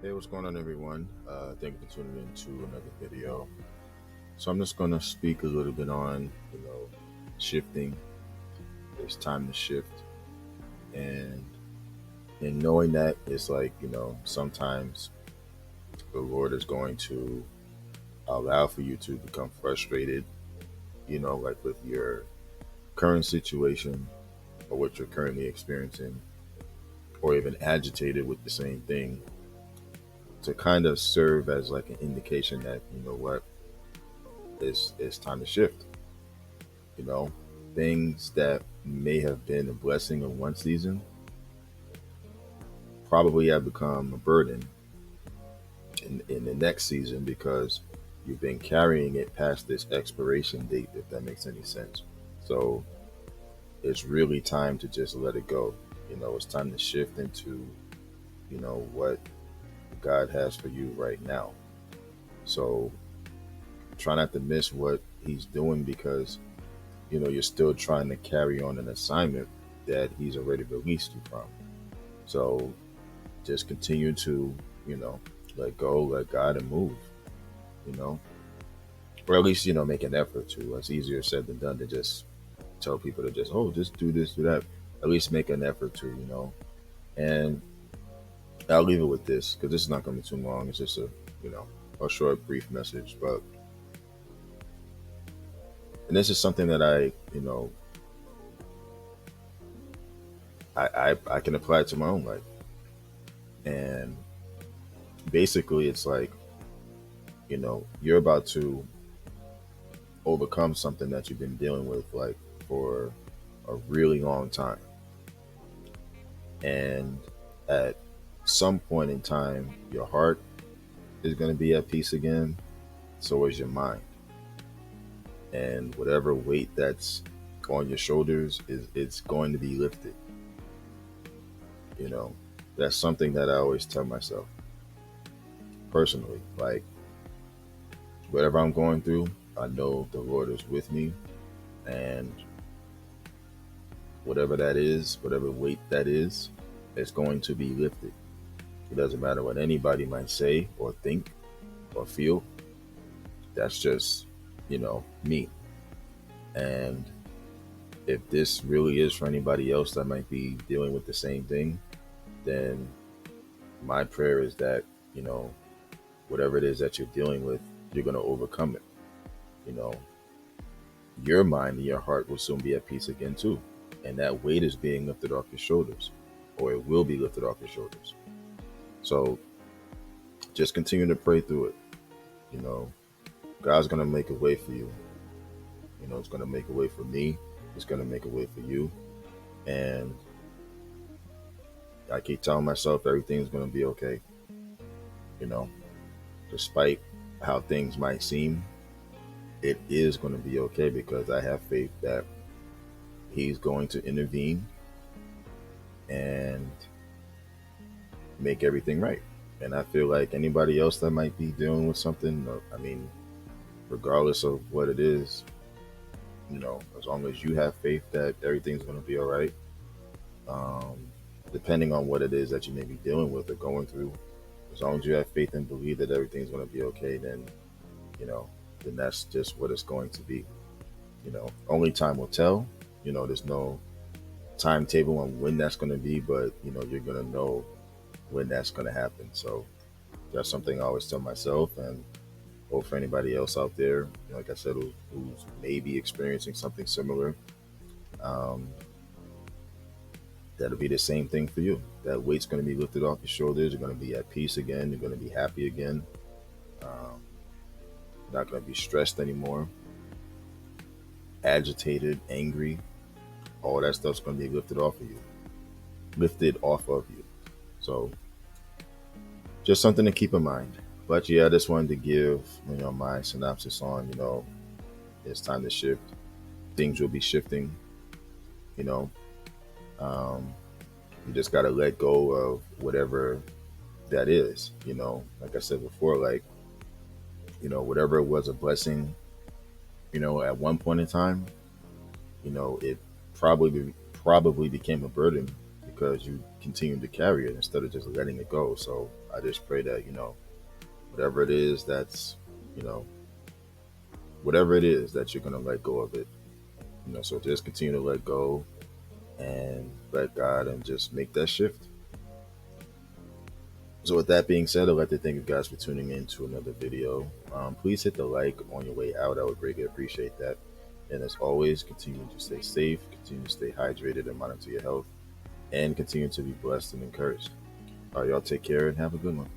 Hey, what's going on, everyone? Thank you for tuning in to another video. So I'm just going to speak a little bit on, shifting. It's time to shift, and in knowing that it's like, sometimes the Lord is going to allow for you to become frustrated, like with your current situation or what you're currently experiencing, or even agitated with the same thing, to kind of serve as like an indication that it's time to shift. You know, things that may have been a blessing in one season probably have become a burden in the next season because you've been carrying it past this expiration date, if that makes any sense. So it's really time to just let it go. It's time to shift into, what God has for you right now. So try not to miss what He's doing because, you're still trying to carry on an assignment that He's already released you from. So just continue to, you know, let go, let God, and move, you know, or at least, make an effort to. It's easier said than done to just tell people to just, oh, just do this, do that. At least make an effort to, And I'll leave it with this because this is not going to be too long. It's just you know, a short, brief message. And this is something that I can apply to my own life. And basically, it's like, you're about to overcome something that you've been dealing with like for a really long time. And at some point in time, your heart is going to be at peace again. So is your mind. And whatever weight that's on your shoulders is it's going to be lifted. You know, that's something that I always tell myself personally. Like whatever I'm going through, I know the Lord is with me, and whatever that is, whatever weight that is, it's going to be lifted. It doesn't matter what anybody might say or think or feel. That's just, me. And if this really is for anybody else that might be dealing with the same thing, then my prayer is that, you know, whatever it is that you're dealing with, you're going to overcome it. You know, your mind and your heart will soon be at peace again, too. And that weight is being lifted off your shoulders, or it will be lifted off your shoulders. So just continue to pray through it. You know, God's going to make a way for you. It's going to make a way for me. It's going to make a way for you. And I keep telling myself everything's going to be okay. You know, despite how things might seem, it is going to be okay because I have faith that He's going to intervene and make everything right. And I feel like anybody else that might be dealing with something, I mean, regardless of what it is, as long as you have faith that everything's going to be all right, um, depending on what it is that you may be dealing with or going through, as long as you have faith and believe that everything's going to be okay, you know, then that's just what it's going to be. Only time will tell. There's no timetable on when that's going to be, but you're going to know when that's going to happen. So that's something I always tell myself, and or for anybody else out there, like I said, who's maybe experiencing something similar. Um, that'll be the same thing for you. That weight's going to be lifted off your shoulders. You're going to be at peace again. You're going to be happy again. Um, you're not going to be stressed anymore, agitated, angry. All that stuff's going to be lifted off of you. Lifted off of you. So just something to keep in mind. But yeah, I just wanted to give my synopsis on it's time to shift. Things will be shifting. You know, um, you just got to let go of whatever that is. Like I said before, like whatever it was a blessing, at one point in time, it probably became a burden because you continue to carry it instead of just letting it go. So I just pray that, whatever it is that's, you know, whatever it is that you're going to let go of it, so just continue to let go and let God and just make that shift. So with that being said, I'd like to thank you guys for tuning in to another video. Please hit the like on your way out. I would greatly appreciate that. And as always, continue to stay safe, continue to stay hydrated and monitor your health, and continue to be blessed and encouraged. All right, y'all take care and have a good one.